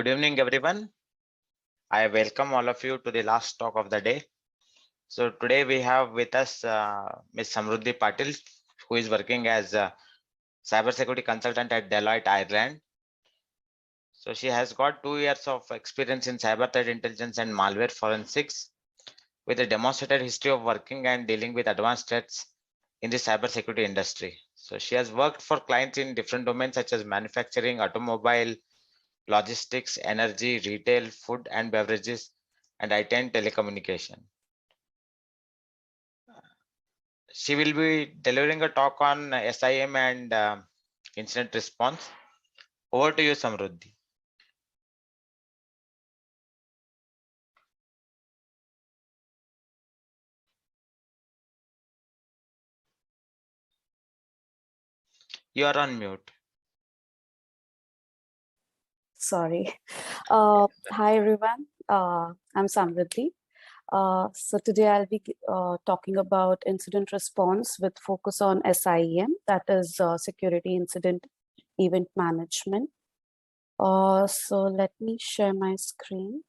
Good evening, everyone. I welcome all of you to the last talk of the day. So today we have with us Ms. Samruddhi Patil, who is working as a cybersecurity consultant at Deloitte, Ireland. So she has got 2 years of experience in cyber threat intelligence and malware forensics with a demonstrated history of working and dealing with advanced threats in the cybersecurity industry. So she has worked for clients in different domains such as manufacturing, automobile, logistics, energy, retail, food and beverages, and IT and telecommunication. She will be delivering a talk on SIEM and incident response. Over to you, Samruddhi. You are on mute. Sorry. Hi, everyone. I'm Samruddhi. So today I'll be talking about incident response with focus on SIEM, that is Security Incident Event Management. So let me share my screen.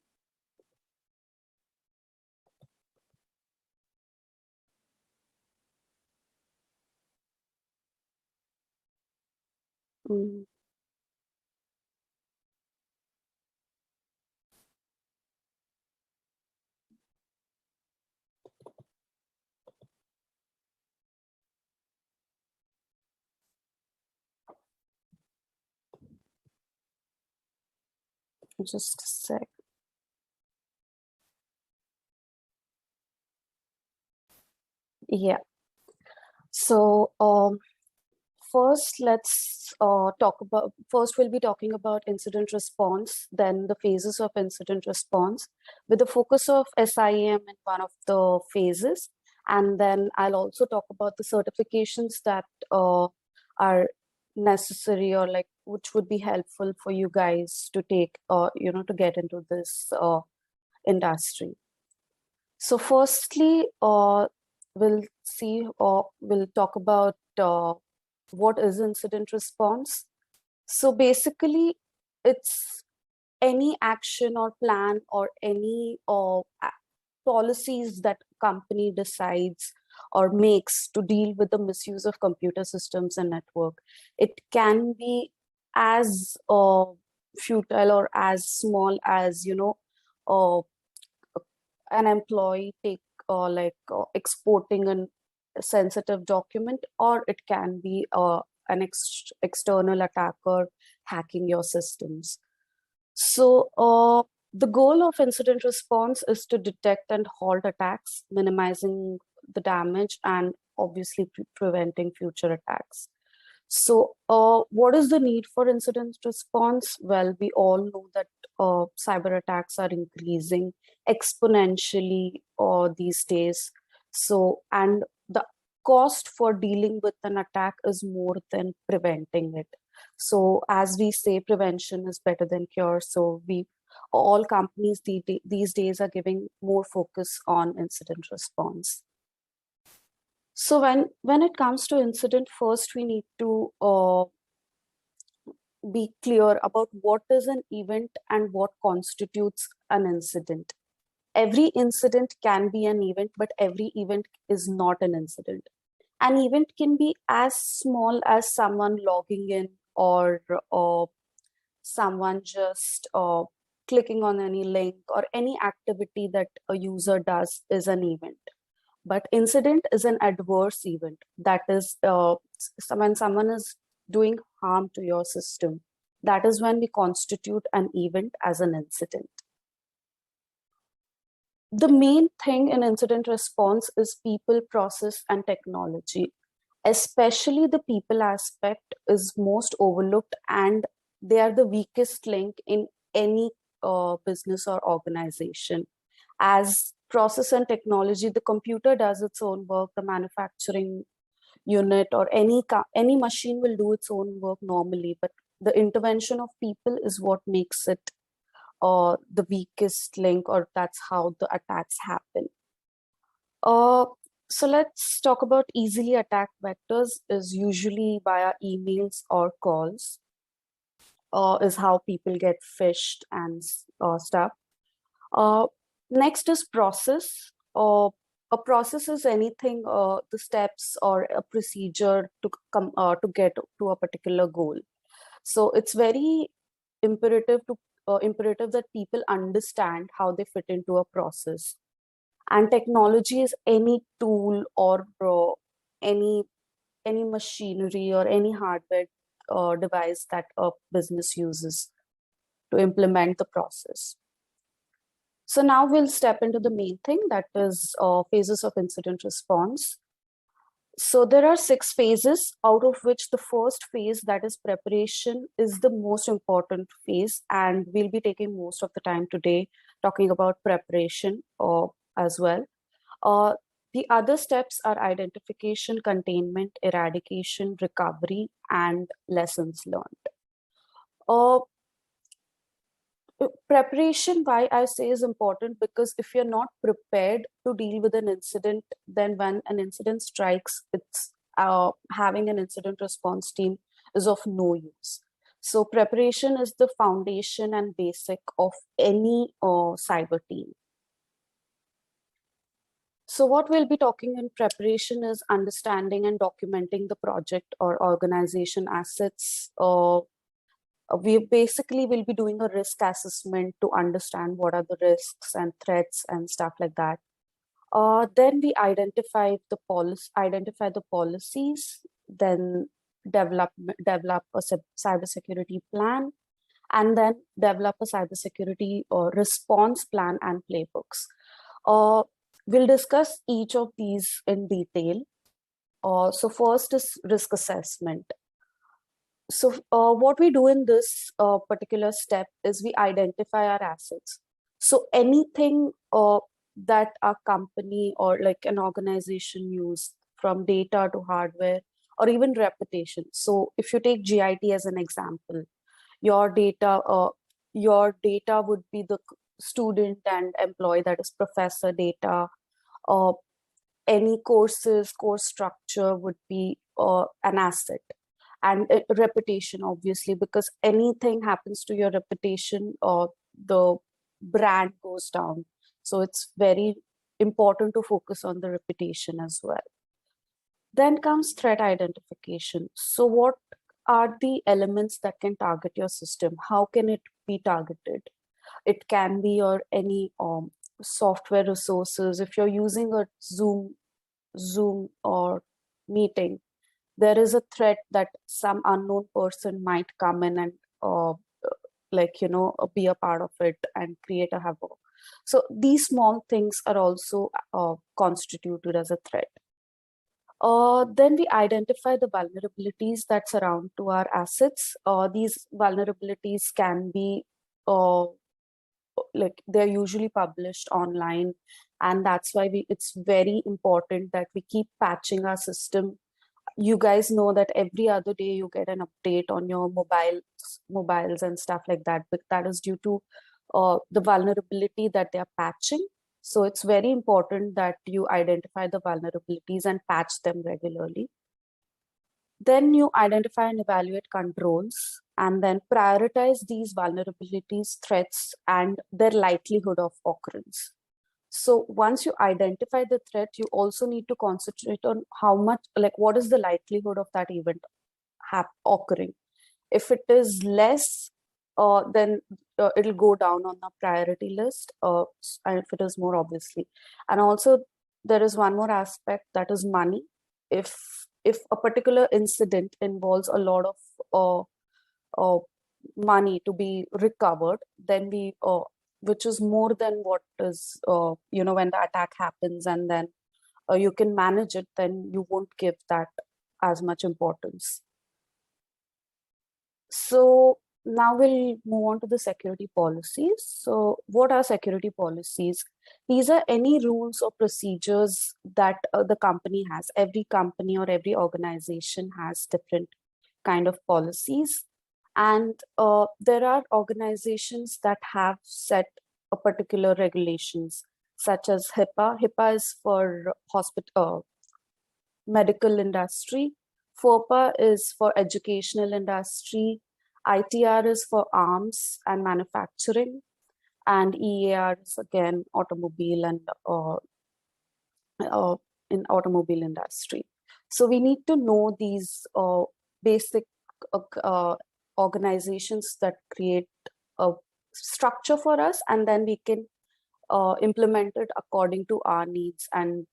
Just a sec. Yeah. So first, let's first we'll be talking about incident response, then the phases of incident response with the focus of SIEM in one of the phases. And then I'll also talk about the certifications that are necessary or like which would be helpful for you guys to take, to get into this industry. So firstly, we'll talk about what is incident response. So basically, it's any action or plan or any policies that company decides or makes to deal with the misuse of computer systems and network. It can be as futile or as small as, an employee exporting a sensitive document, or it can be an external attacker hacking your systems. So the goal of incident response is to detect and halt attacks, minimizing the damage and obviously preventing future attacks. So what is the need for incident response? Well, we all know that cyber attacks are increasing exponentially these days. So, and the cost for dealing with an attack is more than preventing it. So as we say, prevention is better than cure. So all companies these days are giving more focus on incident response. So when it comes to incident, first we need to be clear about what is an event and what constitutes an incident. Every incident can be an event, but every event is not an incident. An event can be as small as someone logging in or someone just clicking on any link, or any activity that a user does is an event. But incident is an adverse event. That is when someone is doing harm to your system. That is when we constitute an event as an incident. The main thing in incident response is people, process, and technology. Especially the people aspect is most overlooked, and they are the weakest link in any business or organization. As process and technology, the computer does its own work, the manufacturing unit or any machine will do its own work normally, but the intervention of people is what makes it the weakest link, or that's how the attacks happen. So let's talk about easily attacked vectors is usually via emails or calls. is how people get phished and stuff. Next is process. A process is anything, the steps or a procedure to come to get to a particular goal. So it's very imperative that people understand how they fit into a process. And technology is any tool or any machinery or any hardware device that a business uses to implement the process. So now we'll step into the main thing, that is phases of incident response. So there are 6 phases, out of which the first phase, that is preparation, is the most important phase, and we'll be taking most of the time today talking about preparation as well. The other steps are identification, containment, eradication, recovery, and lessons learned. Preparation, why I say, is important because if you're not prepared to deal with an incident, then when an incident strikes, it's having an incident response team is of no use. So preparation is the foundation and basic of any cyber team. So what we'll be talking in preparation is understanding and documenting the project or organization assets. We basically will be doing a risk assessment to understand what are the risks and threats and stuff like that. Then we identify the policies, then develop a cybersecurity plan, and then develop a cybersecurity response plan and playbooks. We'll discuss each of these in detail. So first is risk assessment. So what we do in this particular step is we identify our assets. So anything that our company or like an organization use, from data to hardware or even reputation. So if you take GIT as an example, your data would be the student and employee, that is professor data. Any course structure would be an asset. And reputation, obviously, because anything happens to your reputation, or the brand goes down. So it's very important to focus on the reputation as well. Then comes threat identification. So what are the elements that can target your system? How can it be targeted? It can be your any software resources. If you're using a Zoom or meeting, there is a threat that some unknown person might come in and be a part of it and create a havoc. So these small things are also constituted as a threat. Then we identify the vulnerabilities that surround to our assets. These vulnerabilities can be they're usually published online, and that's why it's very important that we keep patching our system. You guys know that every other day you get an update on your mobiles and stuff like that, but that is due to the vulnerability that they are patching. So it's very important that you identify the vulnerabilities and patch them regularly. Then you identify and evaluate controls, and then prioritize these vulnerabilities, threats, and their likelihood of occurrence. So once you identify the threat, you also need to concentrate on how much, what is the likelihood of that event occurring. If it is less, then it'll go down on the priority list, and if it is more, obviously. And also there is one more aspect, that is money. If a particular incident involves a lot of money to be recovered, then which is more than what is, when the attack happens, and then you can manage it, then you won't give that as much importance. So now we'll move on to the security policies. So what are security policies? These are any rules or procedures that the company has. Every company or every organization has different kind of policies. And there are organizations that have set a particular regulations, such as HIPAA. HIPAA is for medical industry. FOPA is for educational industry. ITR is for arms and manufacturing, and EAR is again automobile and in automobile industry. So we need to know these basic organizations that create a structure for us, and then we can implement it according to our needs and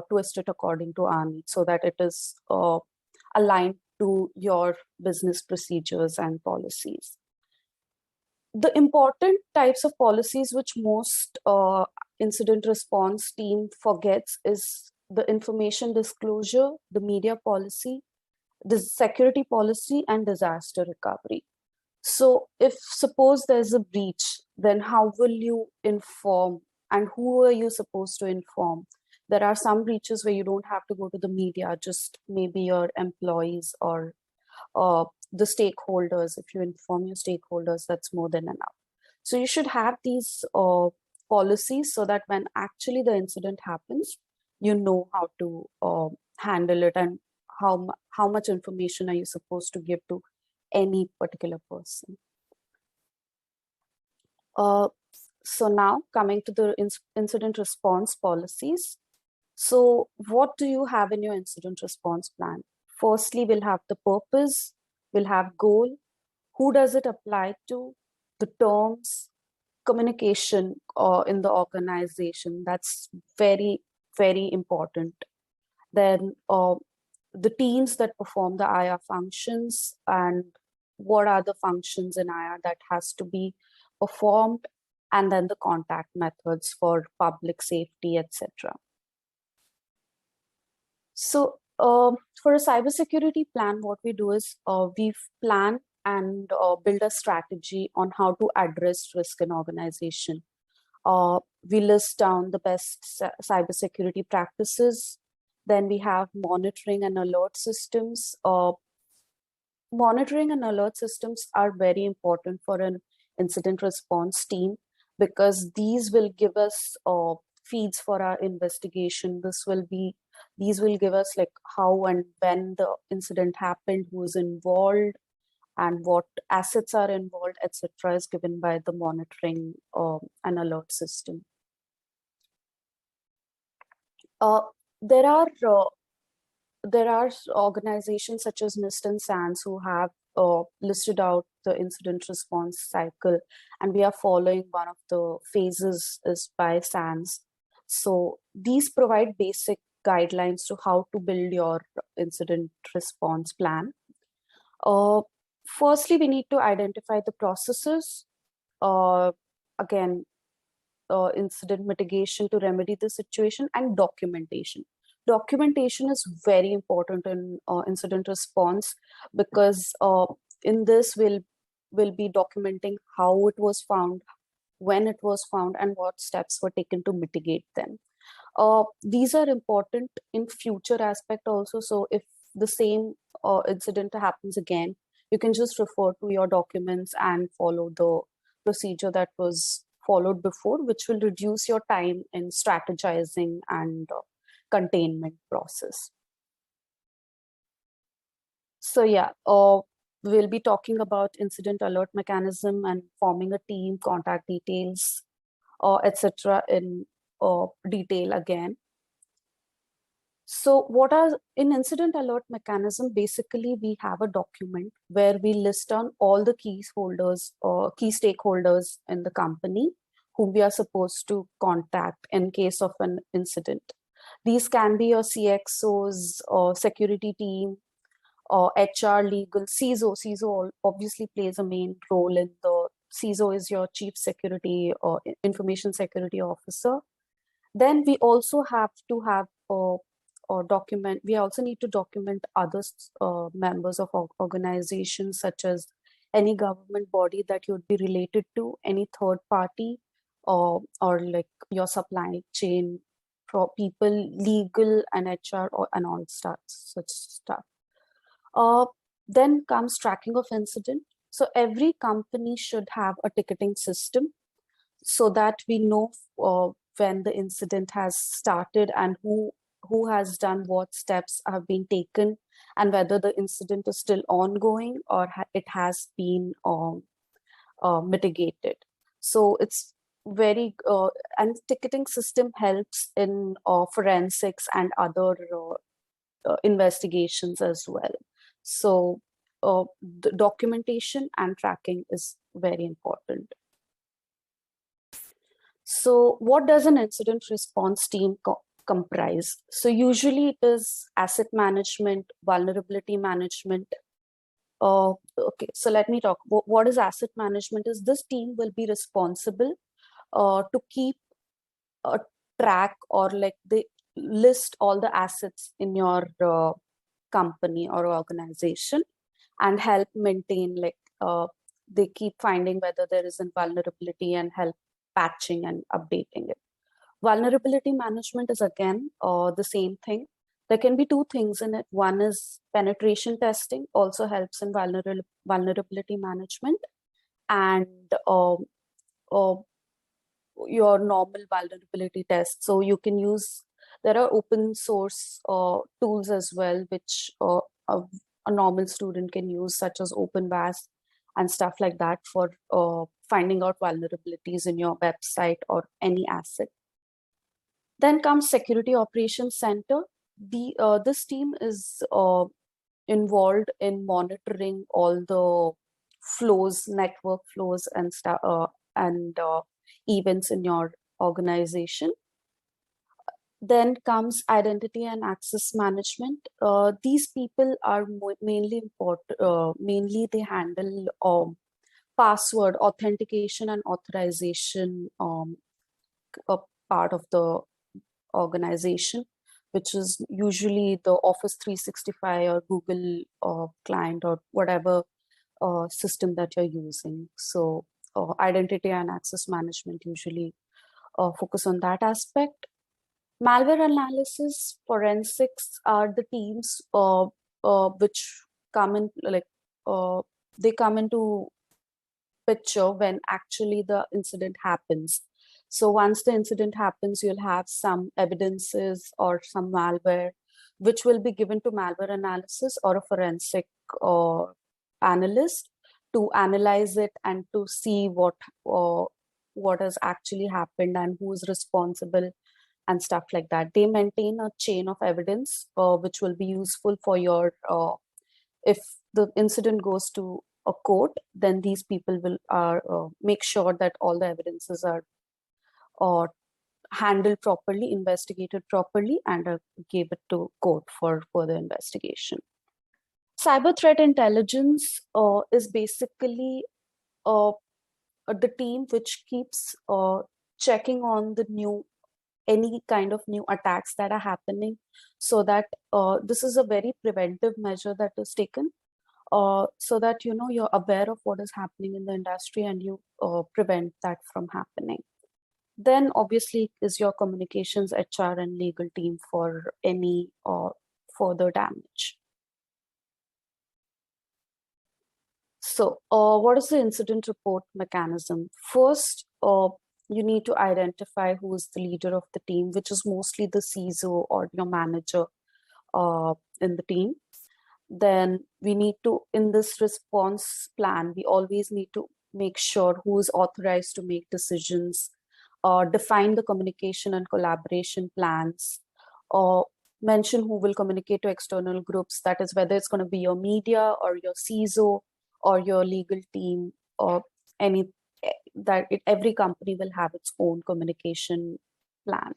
twist it according to our needs so that it is aligned to your business procedures and policies. The important types of policies which most incident response team forgets is the information disclosure, the media policy, the security policy, and disaster recovery. So if suppose there's a breach, then how will you inform and who are you supposed to inform? There are some breaches where you don't have to go to the media, just maybe your employees or the stakeholders. If you inform your stakeholders, that's more than enough. So you should have these policies so that when actually the incident happens, you know how to handle it and how much information are you supposed to give to any particular person. So now coming to the incident response policies. So what do you have in your incident response plan? Firstly, we'll have the purpose, we'll have goal, who does it apply to, the terms, communication in the organization. That's very, very important. Then the teams that perform the IR functions and what are the functions in IR that has to be performed, and then the contact methods for public safety, etc. So for a cybersecurity plan, what we do is we plan and build a strategy on how to address risk in organization. We list down the best cybersecurity practices. Then we have monitoring and alert systems. Monitoring and alert systems are very important for an incident response team because these will give us feeds for our investigation. These will give us like how and when the incident happened, who's involved, and what assets are involved, etc. is given by the monitoring and alert system. There are organizations such as NIST and SANS who have listed out the incident response cycle, and we are following one of the phases is by SANS. So these provide basic guidelines to how to build your incident response plan. Firstly, we need to identify the processes. Again, incident mitigation to remedy the situation, and documentation. Documentation is very important in incident response because in this we'll be documenting how it was found, when it was found, and what steps were taken to mitigate them. These are important in future aspect also. So if the same incident happens again, you can just refer to your documents and follow the procedure that was followed before, which will reduce your time in strategizing and containment process. So yeah, we'll be talking about incident alert mechanism and forming a team, contact details, etc. in detail again. So what are in incident alert mechanism? Basically, we have a document where we list down all the key stakeholders in the company whom we are supposed to contact in case of an incident. These can be your CXOs or security team or HR, legal, CISO. CISO obviously plays a main role in the CISO is your chief security or information security officer. Then we also have to have document. We also need to document other members of organizations, such as any government body that you would be related to, any third party, or like your supply chain people, legal and HR and all such stuff. Then comes tracking of incident. So every company should have a ticketing system so that we know when the incident has started and who who has done what steps have been taken, and whether the incident is still ongoing or it has been mitigated. So it's very, and ticketing system helps in forensics and other investigations as well. So the documentation and tracking is very important. So what does an incident response team comprise? So usually it is asset management, vulnerability management. Okay, so let me talk. What is asset management? Is this team will be responsible to keep a track, or like they list all the assets in your company or organization and help maintain, like they keep finding whether there is a vulnerability and help patching and updating it. Vulnerability management is again the same thing. There can be two things in it. One is penetration testing, also helps in vulnerability management, and your normal vulnerability test. So you can use, there are open source tools as well, which a normal student can use, such as OpenVAS and stuff like that, for finding out vulnerabilities in your website or any asset. Then comes Security Operations Center. This team is involved in monitoring all the flows, network flows, and stuff, and events in your organization. Then comes Identity and Access Management. These people are mainly important. Mainly they handle password authentication and authorization, a part of the organization, which is usually the Office 365 or Google client or whatever system that you're using. So identity and access management usually focus on that aspect. Malware analysis, forensics are the teams which come in, like they come into picture when actually the incident happens. So once the incident happens, you'll have some evidences or some malware, which will be given to malware analysis or a forensic analyst to analyze it and to see what has actually happened and who is responsible and stuff like that. They maintain a chain of evidence, which will be useful for your, if the incident goes to a court, then these people will make sure that all the evidences are handled properly, investigated properly, and gave it to court for further investigation. Cyber threat intelligence is basically the team which keeps checking on the any kind of new attacks that are happening, so that this is a very preventive measure that is taken, so that you're aware of what is happening in the industry and you prevent that from happening. Then obviously is your communications, HR, and legal team for any further damage. So what is the incident report mechanism? First, you need to identify who is the leader of the team, which is mostly the CISO or your manager in the team. Then we need to, in this response plan, we always need to make sure who is authorized to make decisions, define the communication and collaboration plans, or mention who will communicate to external groups. That is whether it's going to be your media or your CISO or your legal team, or every company will have its own communication plan.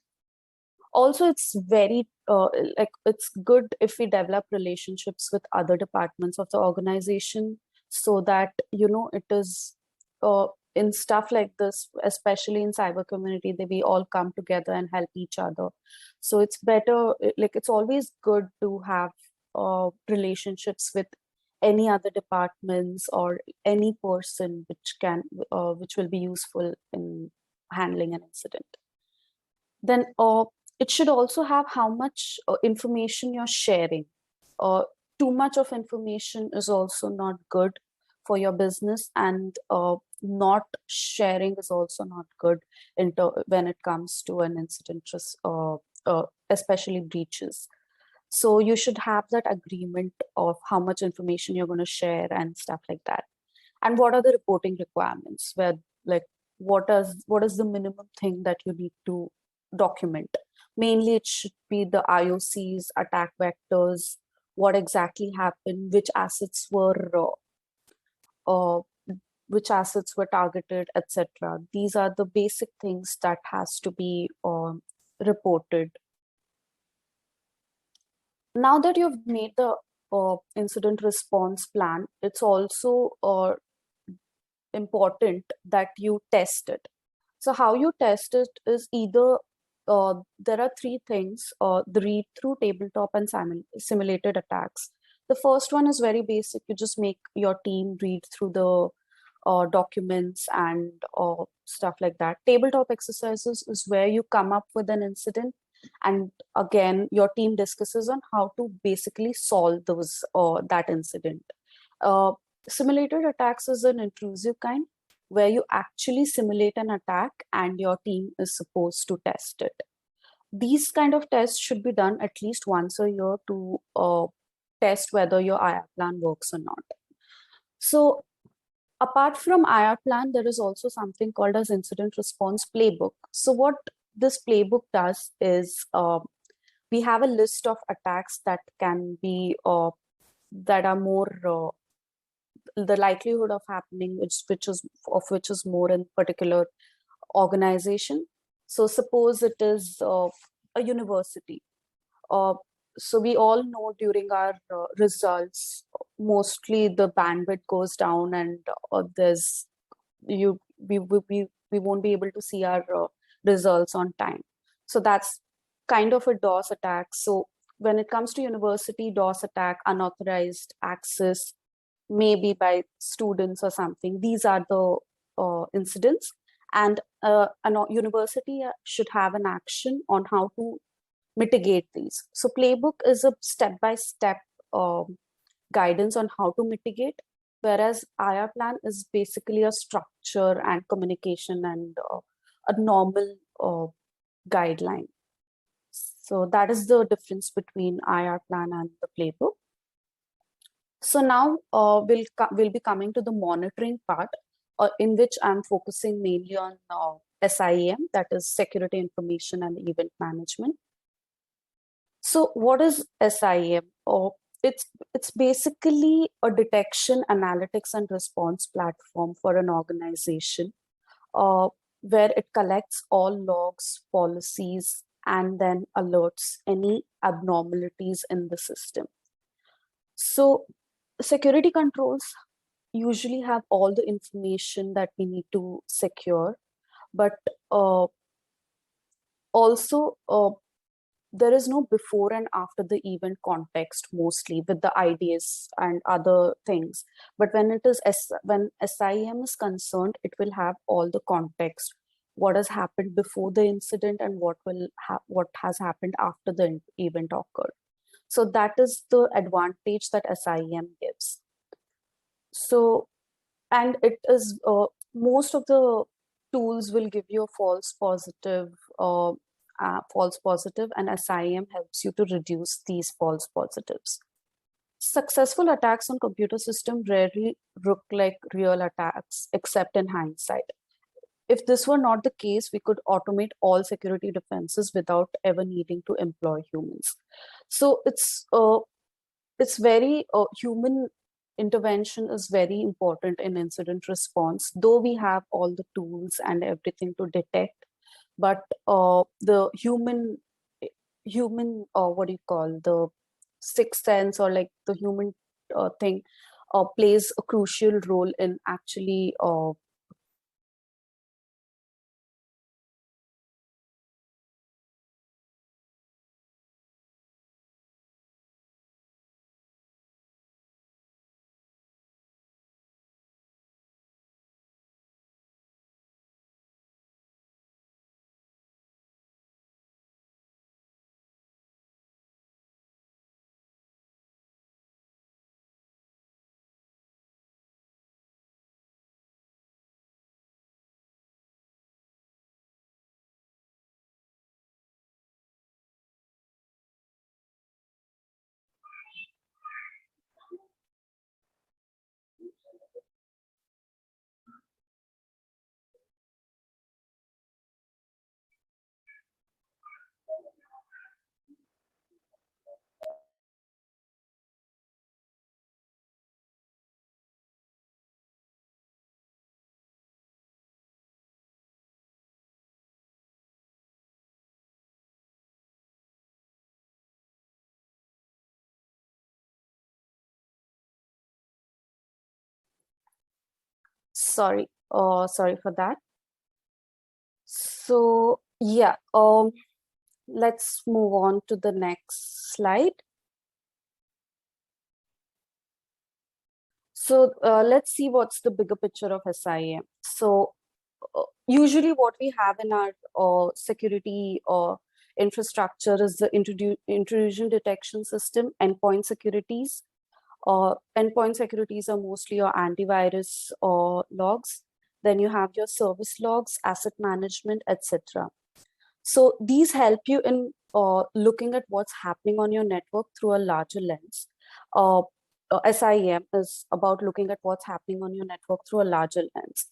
Also, it's very it's good if we develop relationships with other departments of the organization, so that it is in stuff like this, especially in cyber community, that we all come together and help each other. So it's better, like it's always good to have relationships with any other departments or any person which will be useful in handling an incident. Then it should also have how much information you're sharing. Too much of information is also not good for your business, and not sharing is also not good when it comes to an incident especially breaches. So you should have that agreement of how much information you're going to share and stuff like that. And what are the reporting requirements? Where, like, what is the minimum thing that you need to document? Mainly, it should be the IOCs, attack vectors, what exactly happened, uh, which assets were targeted, etc. These are the basic things that has to be reported. Now that you've made the incident response plan, it's also important that you test it. So how you test it is either there are three things: the read through, tabletop, and simulated attacks. The first one is very basic. You just make your team read through the documents and stuff like that. Tabletop exercises is where you come up with an incident, and again your team discusses on how to basically solve those that incident. Uh, Simulated attacks is an intrusive kind where you actually simulate an attack and your team is supposed to test it. These kind of tests should be done at least once a year to test whether your IR plan works or not. So apart from IR plan, there is also something called as incident response playbook. So what this playbook does is we have a list of attacks that can be that are more the likelihood of happening, which is more in particular organization. So suppose it is a university. Uh, so we all know during our results, mostly the bandwidth goes down, and there's you we won't be able to see our results on time. So that's kind of a DOS attack. So when it comes to university, DOS attack, unauthorized access, maybe by students or something. These are the incidents, and a university should have an action on how to mitigate these. So playbook is a step-by-step guidance on how to mitigate, whereas IR plan is basically a structure and communication and a normal guideline. So that is the difference between IR plan and the playbook. So now we'll be coming to the monitoring part, in which I'm focusing mainly on SIEM, that is Security Information and Event Management. So what is SIEM? It's basically a detection, analytics, and response platform for an organization, where it collects all logs, policies, and then alerts any abnormalities in the system. So security controls usually have all the information that we need to secure, but also there is no before and after the event context, mostly with the IDs and other things. But when when SIEM is concerned, it will have all the context, what has happened before the incident and what has happened after the event occurred. So that is the advantage that SIEM gives. So, and it is most of the tools will give you a false positive, and SIEM helps you to reduce these false positives. Successful attacks on computer system rarely look like real attacks, except in hindsight. If this were not the case, we could automate all security defenses without ever needing to employ humans. So it's very human intervention is very important in incident response, though we have all the tools and everything to detect, but the human what do you call, the sixth sense, or like the human thing plays a crucial role in actually Sorry, sorry for that. So yeah, let's move on to the next slide. So let's see what's the bigger picture of SIEM. So usually what we have in our security infrastructure is the intrusion detection system, endpoint securities. Endpoint securities are mostly your antivirus logs. Then you have your service logs, asset management, etc. So these help you in looking at what's happening on your network through a larger lens. SIEM is about looking at what's happening on your network through a larger lens.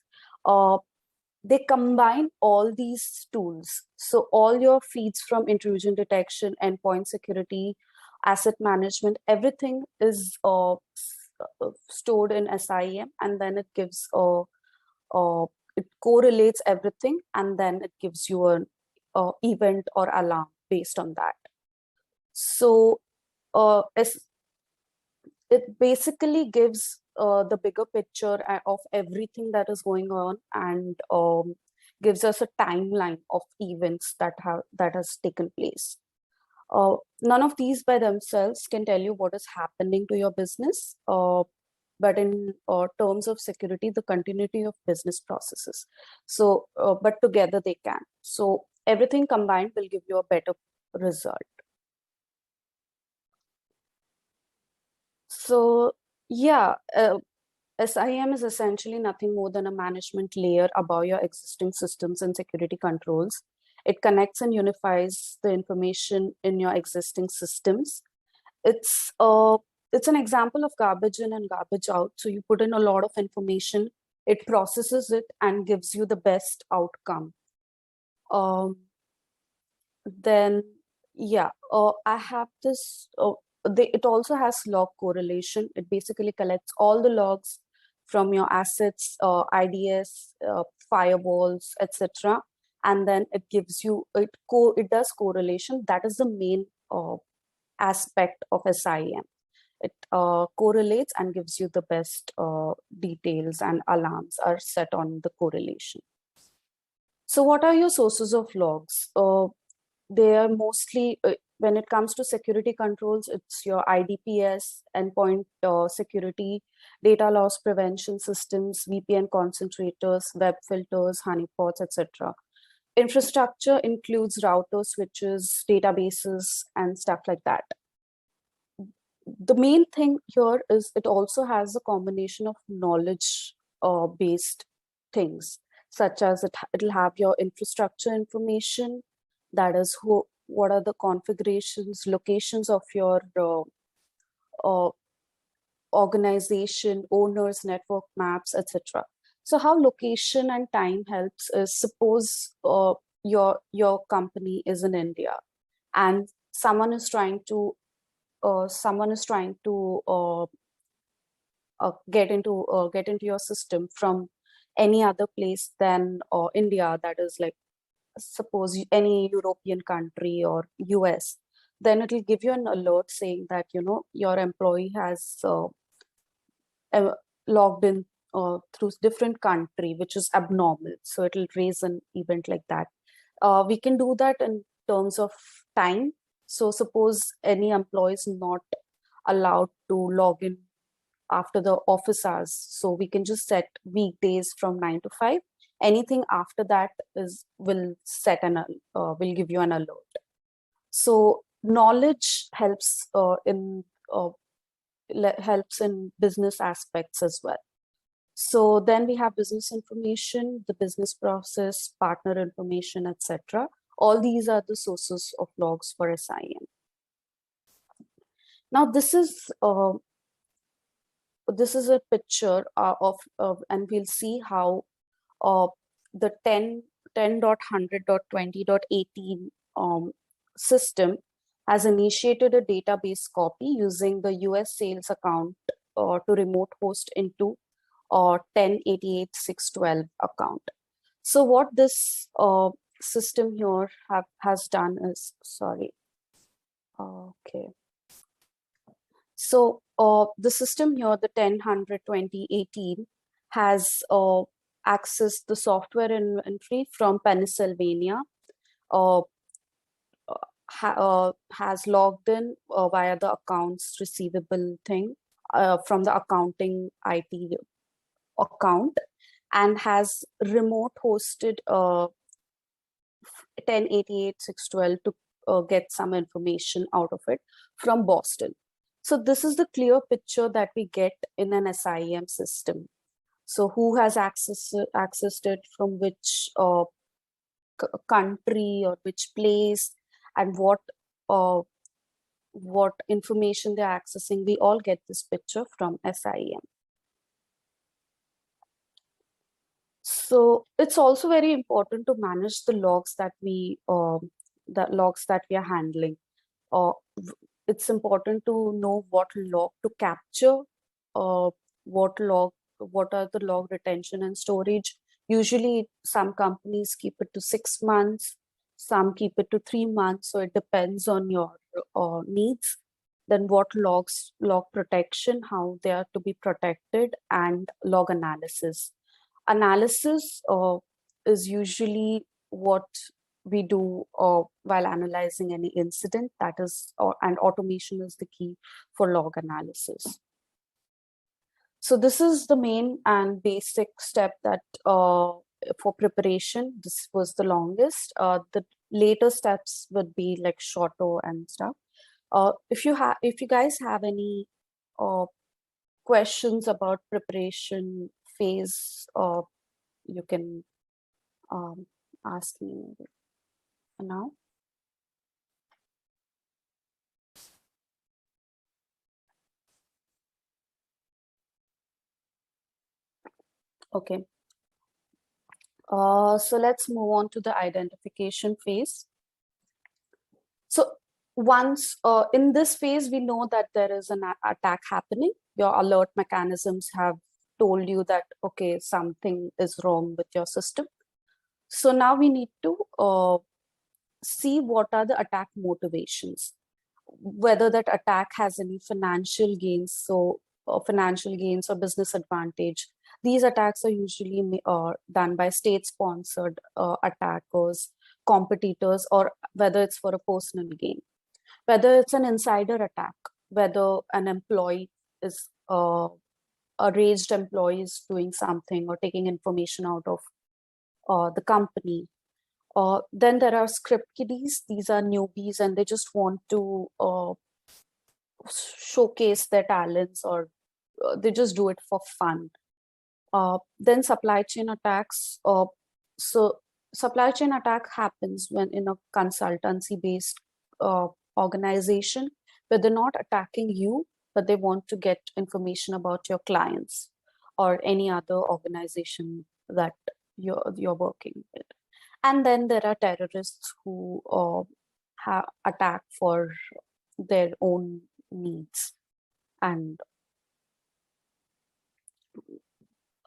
They combine all these tools. So all your feeds from intrusion detection, endpoint security, asset management, everything is stored in SIEM, and then it gives it correlates everything, and then it gives you an event or alarm based on that. So it basically gives the bigger picture of everything that is going on, and gives us a timeline of events that has taken place. None of these by themselves can tell you what is happening to your business, but in terms of security, the continuity of business processes. So, but together they can. So everything combined will give you a better result. So yeah, SIEM is essentially nothing more than a management layer above your existing systems and security controls. It connects and unifies the information in your existing systems. It's an example of garbage in and garbage out. So you put in a lot of information, it processes it and gives you the best outcome. Then yeah, I have this. It also has log correlation. It basically collects all the logs from your assets, IDS, firewalls, etc., and then it gives you it does correlation. That is the main aspect of SIEM. It correlates and gives you the best details, and alarms are set on the correlation. So what are your sources of logs? They are mostly, when it comes to security controls, it's your IDPS, endpoint security, data loss prevention systems, VPN concentrators, web filters, honeypots, etc. Infrastructure includes routers, switches, databases, and stuff like that. The main thing here is it also has a combination of knowledge based things, such as it'll have your infrastructure information, that is what are the configurations, locations of your uh, organization, owners, network maps, etc. So how location and time helps is, suppose your company is in India and someone is trying to get into your system from any other place than India, that is like suppose any European country or US, then it will give you an alert saying that your employee has logged in through different country, which is abnormal. So it will raise an event like that. We can do that in terms of time. So suppose any employee is not allowed to log in after the office hours, so we can just set weekdays from 9 to 5. Anything after that will give you an alert. So knowledge helps in business aspects as well. So then we have business information, the business process, partner information, etc. All these are the sources of logs for SIEM. Now this is a picture and we'll see how the 10.100.20.18 system has initiated a database copy using the US sales account to remote host into 10.88.6.12 account. So what this system here has done is, okay. So the system here, the 10.100.20.18, has accessed the software inventory from Pennsylvania, has logged in via the accounts receivable thing from the accounting IT account, and has remote hosted 1088.612 to get some information out of it from Boston. So this is the clear picture that we get in an SIEM system. So who has accessed it, from which country or which place, and what information they're accessing. We all get this picture from SIEM. So it's also very important to manage the logs that we are handling. It's important to know what log to capture, what are the log retention and storage. Usually some companies keep it to 6 months, some keep it to 3 months. So it depends on your needs. Then what log protection, how they are to be protected, and log analysis. Analysis is usually what we do while analyzing any incident, that is, and automation is the key for log analysis. So this is the main and basic step that for preparation. This was the longest. The later steps would be like shorter and stuff. If you guys have any questions about preparation phase, you can ask me now. Okay. So let's move on to the identification phase. So once in this phase, we know that there is an attack happening. Your alert mechanisms have told you that, okay, something is wrong with your system. So now we need to see what are the attack motivations, whether that attack has any financial gains. So financial gains or business advantage. These attacks are usually done by state-sponsored attackers, competitors, or whether it's for a personal gain. Whether it's an insider attack, whether an employee is a raised employee is doing something or taking information out of the company. Then there are script kiddies. These are newbies and they just want to showcase their talents, or they just do it for fun. Then supply chain attacks. So supply chain attack happens when in a consultancy based organization where they're not attacking you, but they want to get information about your clients or any other organization that you're working with. And then there are terrorists who attack for their own needs. And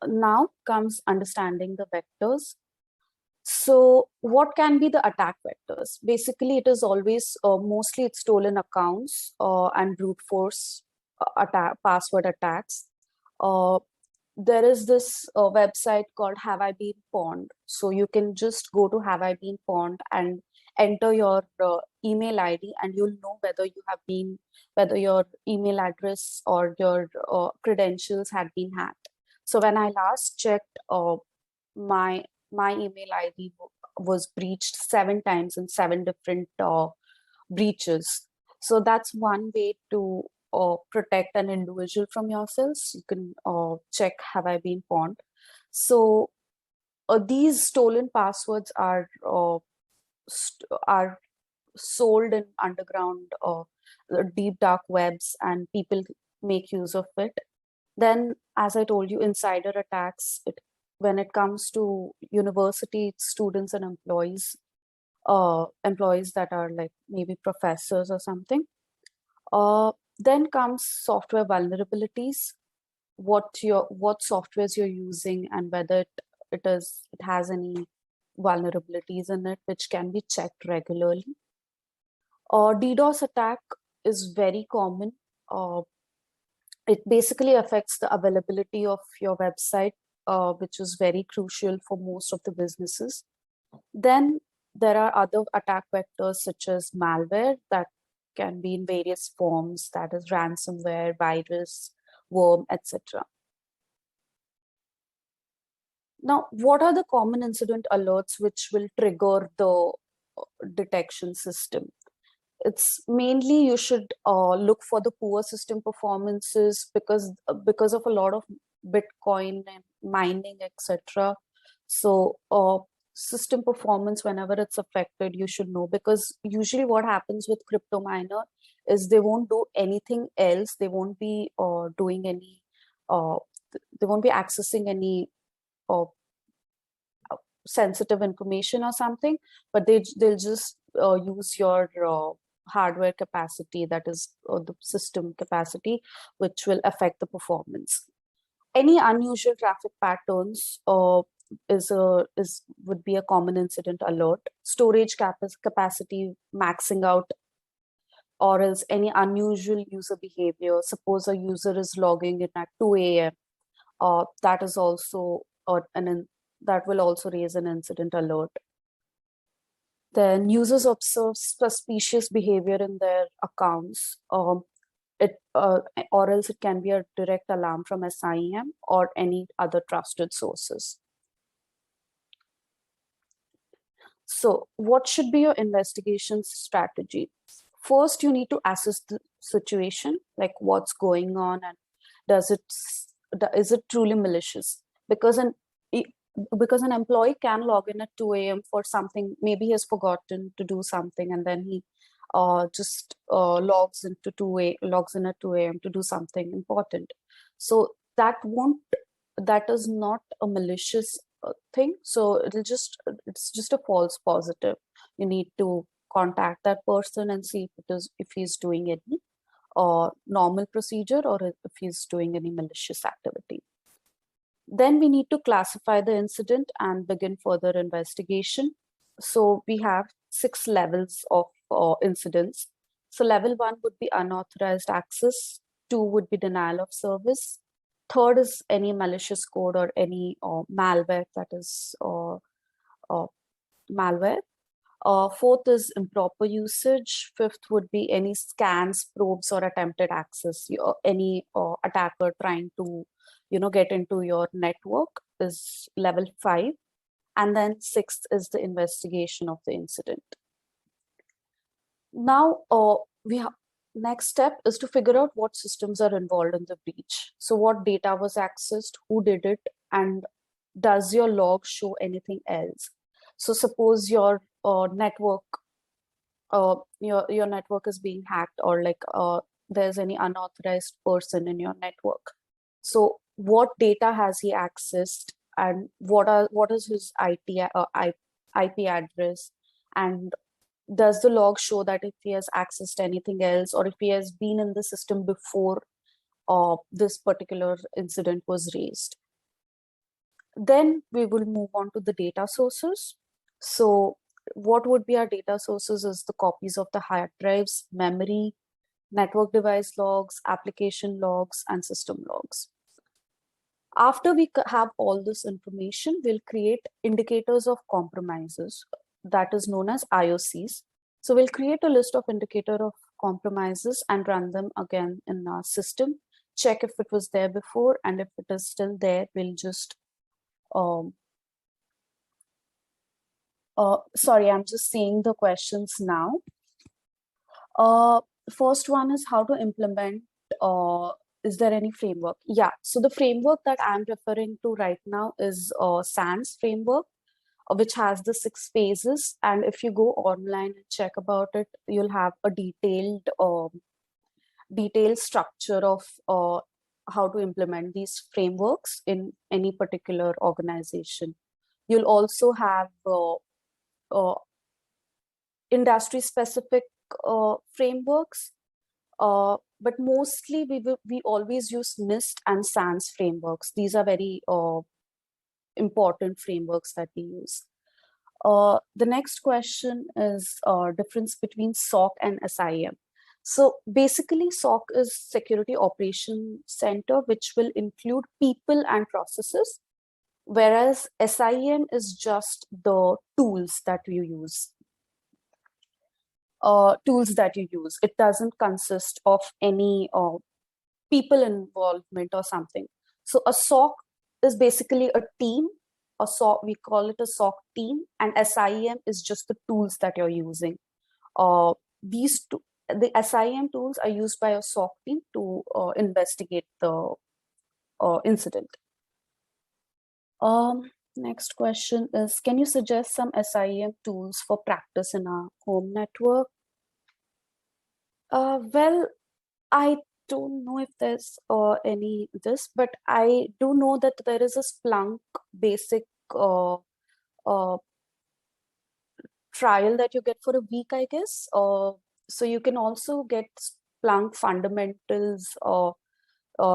now comes understanding the vectors. So what can be the attack vectors? Basically, it is always, mostly it's stolen accounts and brute force password attacks. There is this website called Have I Been Pawned? So you can just go to Have I Been Pawned and enter your email ID, and you'll know whether your email address or your credentials had been hacked. So when I last checked, my email ID was breached 7 times in 7 different breaches. So that's one way to protect an individual from yourselves. You can check Have I Been Pawned? So these stolen passwords are sold in underground deep dark webs, and people make use of it. Then, as I told you, insider attacks. When it comes to university students and employees that are like maybe professors or something. Then comes software vulnerabilities. What softwares you're using and whether it has any vulnerabilities in it, which can be checked regularly. DDoS attack is very common. It basically affects the availability of your website which is very crucial for most of the businesses. Then there are other attack vectors such as malware that can be in various forms, that is ransomware, virus, worm, etc. Now, what are the common incident alerts which will trigger the detection system? It's mainly you should look for the poor system performances because of a lot of Bitcoin and mining, etc. So system performance, whenever it's affected, you should know, because usually what happens with crypto miner is they won't do anything else. They won't be doing any, they won't be accessing any sensitive information or something, but they'll just use your hardware capacity, that is the system capacity, which will affect the performance. Any unusual traffic patterns would be a common incident alert. Storage capacity maxing out, or else any unusual user behavior. Suppose a user is logging in at 2 a.m. That is also that will also raise an incident alert. Then users observe suspicious behavior in their accounts. Or else it can be a direct alarm from SIEM or any other trusted sources. So what should be your investigation strategy? First, you need to assess the situation, like what's going on, and is it truly malicious? Because an employee can log in at 2 a.m. for something, maybe he has forgotten to do something, and then he just logs in at 2 a.m. to do something important. So that is not a malicious thing. So it's just a false positive. You need to contact that person and see if he's doing any normal procedure or if he's doing any malicious activity. Then we need to classify the incident and begin further investigation. So we have 6 levels of incidents. So level 1 would be unauthorized access, 2 would be denial of service, 3rd is any malicious code or any malware, that is malware. 4th is improper usage. 5th would be any scans, probes, or attempted access. Any attacker trying to get into your network is level 5. And then 6th is the investigation of the incident. Now, next step is to figure out what systems are involved in the breach. So what data was accessed, who did it, and does your log show anything else? So suppose your network, your network is being hacked, or like there's any unauthorized person in your network. So what data has he accessed, and what is his IP address, and does the log show that if he has accessed anything else, or if he has been in the system before this particular incident was raised? Then we will move on to the data sources. So what would be our data sources is the copies of the hard drives, memory, network device logs, application logs, and system logs. After we have all this information, we'll create indicators of compromises, that is known as IOCs. So we'll create a list of indicator of compromises and run them again in our system, check if it was there before, and if it is still there, we'll just sorry, I'm just seeing the questions now. First one is how to implement, is there any framework? Yeah, so the framework that I'm referring to right now is SANS framework, which has the 6 phases. And if you go online and check about it, you'll have a detailed structure of how to implement these frameworks in any particular organization. You'll also have industry specific frameworks, but mostly we always use NIST and SANS frameworks. These are very important frameworks that we use. The next question is difference between SOC and SIEM. So basically SOC is Security Operation Center, which will include people and processes. whereas SIEM is just the tools that you use. It doesn't consist of any people involvement or something. So a SOC is basically a team. A SOC, we call it a SOC team, and SIEM is just the tools that you're using. The SIEM tools are used by a SOC team to investigate the incident. Next question is, can you suggest some SIEM tools for practice in our home network? Well, I don't know if there's any this, but I do know that there is a Splunk basic trial that you get for a week, I guess. So you can also get Splunk fundamentals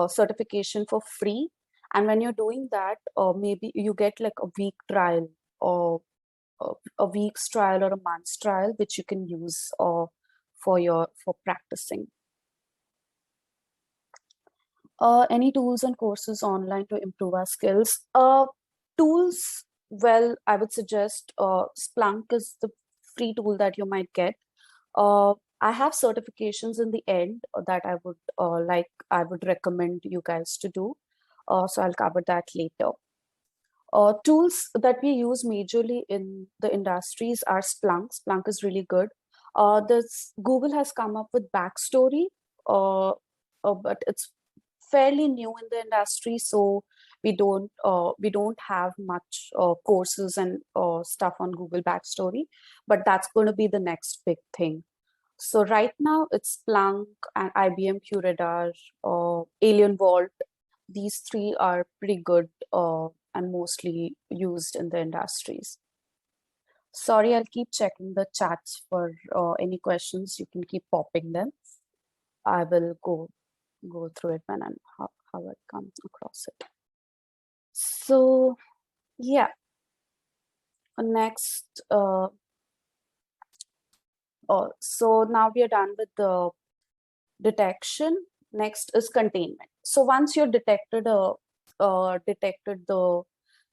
certification for free. And when you're doing that, maybe you get like a week trial or a week's trial or a month's trial, which you can use for practicing. Any tools and courses online to improve our skills? Tools, well, I would suggest Splunk is the free tool that you might get. I have certifications in the end that I would recommend you guys to do. So I'll cover that later. Tools that we use majorly in the industries are Splunk. Splunk is really good. Google has come up with Backstory, but it's fairly new in the industry, so we don't have much courses and stuff on Google Backstory, but that's going to be the next big thing. So right now it's Splunk and IBM QRadar, Alien Vault. These three are pretty good and mostly used in the industries. Sorry, I'll keep checking the chats for any questions. You can keep popping them. I will go through it when and how I come across it. So yeah, next. So now we are done with the detection. Next is containment. So once you're detected the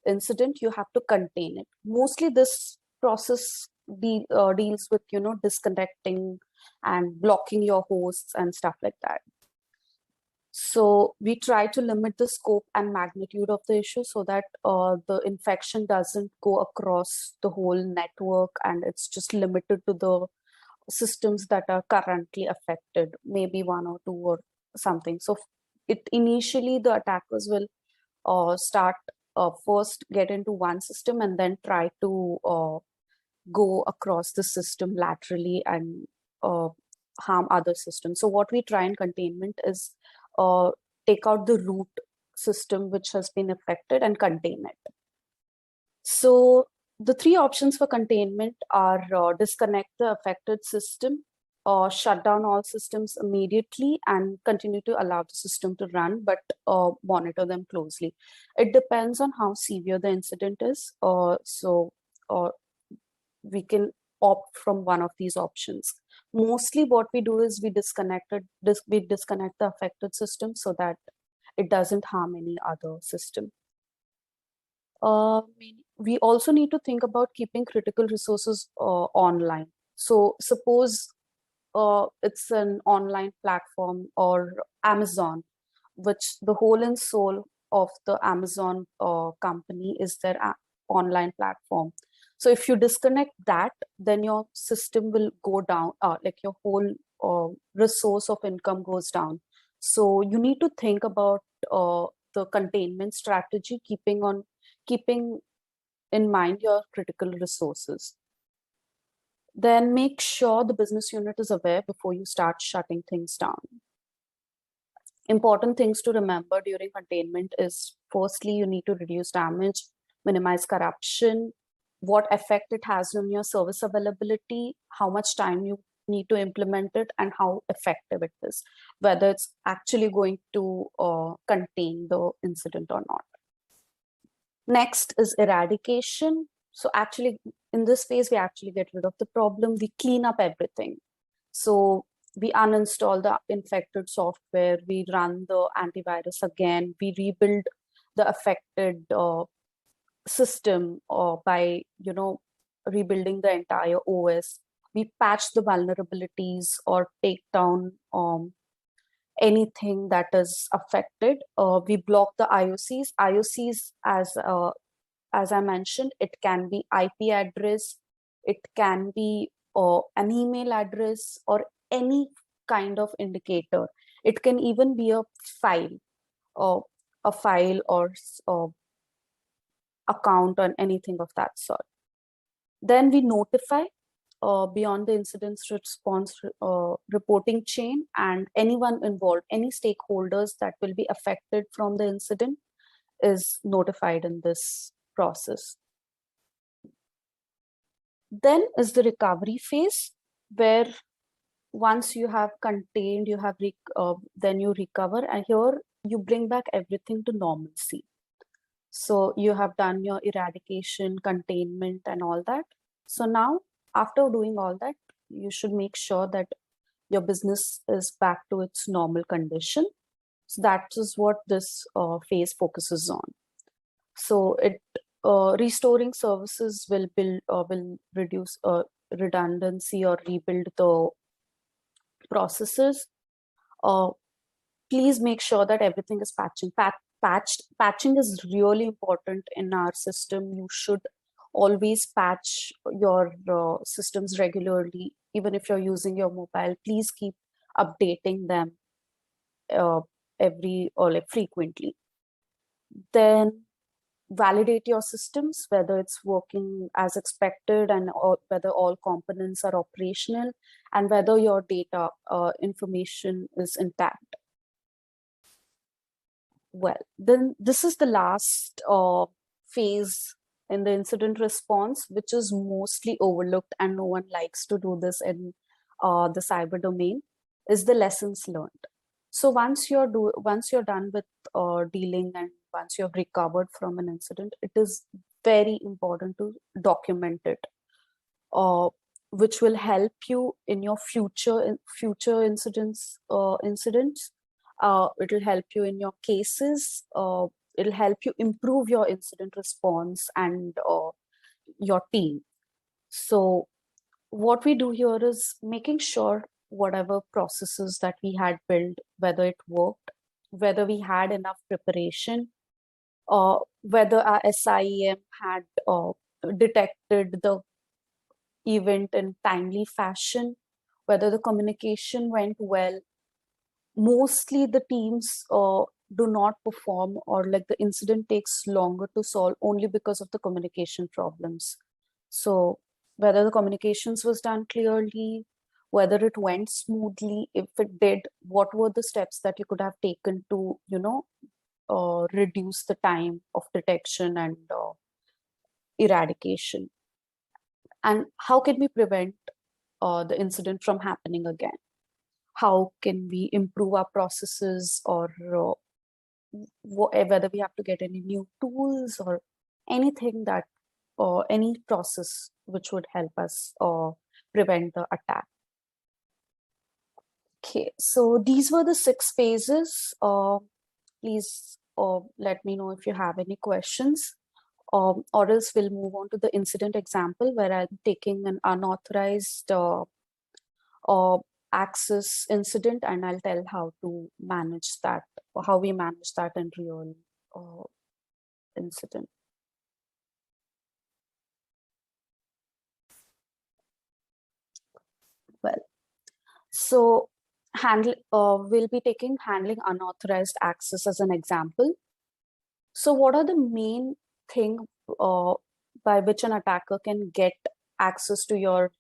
incident, you have to contain it. Mostly this process deals with disconnecting and blocking your hosts and stuff like that. So we try to limit the scope and magnitude of the issue so that the infection doesn't go across the whole network, and it's just limited to the systems that are currently affected, maybe one or two or something. So initially the attackers will start first get into one system and then try to go across the system laterally and harm other systems. So what we try in containment is take out the root system which has been affected and contain it. So the three options for containment are disconnect the affected system, shut down all systems immediately, and continue to allow the system to run, but monitor them closely. It depends on how severe the incident is. So we can opt from one of these options. Mostly what we do is we disconnect the affected system so that it doesn't harm any other system. We also need to think about keeping critical resources online. So suppose it's an online platform or Amazon, which the whole and soul of the Amazon company is their online platform. So if you disconnect that, then your system will go down, like your whole resource of income goes down. So you need to think about the containment strategy, keeping in mind your critical resources. Then make sure the business unit is aware before you start shutting things down. Important things to remember during containment is, firstly, you need to reduce damage, minimize corruption, what effect it has on your service availability, how much time you need to implement it, and how effective it is, whether it's actually going to contain the incident or not. Next is eradication. So actually, in this phase, we actually get rid of the problem. We clean up everything. So we uninstall the infected software, we run the antivirus again, we rebuild the affected system or by, rebuilding the entire OS. We patch the vulnerabilities or take down anything that is affected. We block the IOCs. IOCs, as I mentioned, it can be IP address, it can be an email address, or any kind of indicator. It can even be a file, or account, or anything of that sort. Then we notify beyond the incidents response reporting chain, and anyone involved, any stakeholders that will be affected from the incident is notified in this process. Then is the recovery phase, where once you have contained, then you recover, and here you bring back everything to normalcy. So you have done your eradication, containment, and all that. So now, after doing all that, you should make sure that your business is back to its normal condition. So that is what this phase focuses on. So restoring services will reduce redundancy or rebuild the processes. Please make sure that everything is patched. Patching is really important in our system. You should always patch your systems regularly. Even if you're using your mobile, please keep updating them frequently. Then validate your systems, whether it's working as expected, and whether all components are operational, and whether your data information is intact. Well, then this is the last phase in the incident response, which is mostly overlooked, and no one likes to do this in the cyber domain, is the lessons learned. So once you're done with dealing, and once you've recovered from an incident, it is very important to document it, which will help you in your future incidents. It will help you in your cases. It'll help you improve your incident response and your team. So what we do here is making sure whatever processes that we had built, whether it worked, whether we had enough preparation, whether our SIEM had detected the event in timely fashion, whether the communication went well. Mostly the teams do not perform, or like the incident takes longer to solve only because of the communication problems. So whether the communications was done clearly, whether it went smoothly, if it did, what were the steps that you could have taken to, reduce the time of detection and eradication, and how can we prevent the incident from happening again? How can we improve our processes, or whether we have to get any new tools or anything that, any process which would help us prevent the attack. Okay, so these were the 6 phases. Please let me know if you have any questions, or else we'll move on to the incident example, where I'm taking an unauthorized access incident, and I'll tell how to manage that, or how we manage that in real incident. Well, so we'll be taking handling unauthorized access as an example. So what are the main thing by which an attacker can get access to your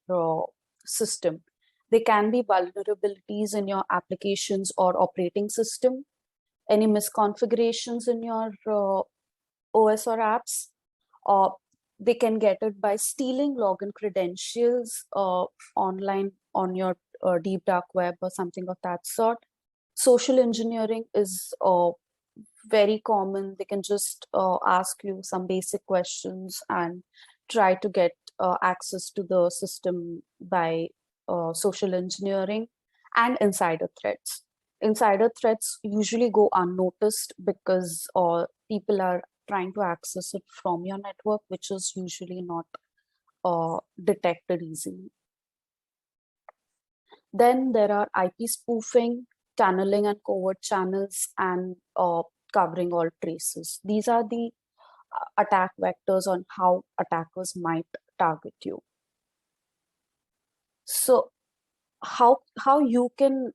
system? They can be vulnerabilities in your applications or operating system, any misconfigurations in your OS or apps, or they can get it by stealing login credentials online on your deep dark web or something of that sort. Social engineering is very common. They can just ask you some basic questions and try to get access to the system by social engineering. And insider threats. Insider threats usually go unnoticed because people are trying to access it from your network, which is usually not detected easily. Then there are IP spoofing, tunneling and covert channels, and covering all traces. These are the attack vectors on how attackers might target you. So how you can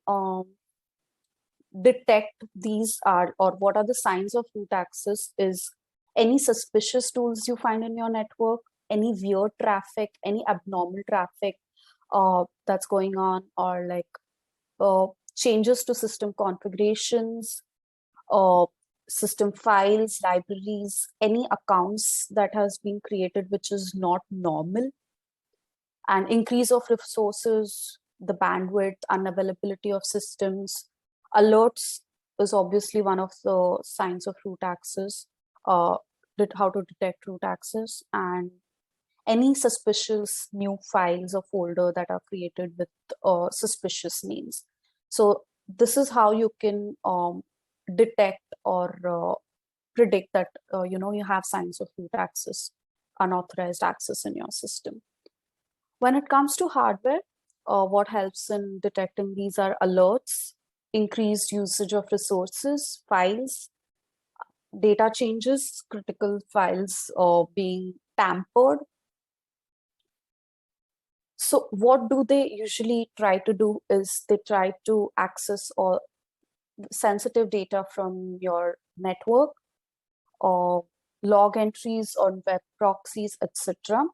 detect these or what are the signs of root access is any suspicious tools you find in your network, any weird traffic, any abnormal traffic that's going on, or like changes to system configurations, system files, libraries, any accounts that has been created which is not normal, and increase of resources, the bandwidth, unavailability of systems. Alerts is obviously one of the signs of root access, how to detect root access, and any suspicious new files or folder that are created with suspicious names. So this is how you can detect or predict that you have signs of root access, unauthorized access in your system. When it comes to hardware, what helps in detecting these are alerts, increased usage of resources, files, data changes, critical files being tampered. So what do they usually try to do is they try to access all sensitive data from your network or log entries on web proxies, etc.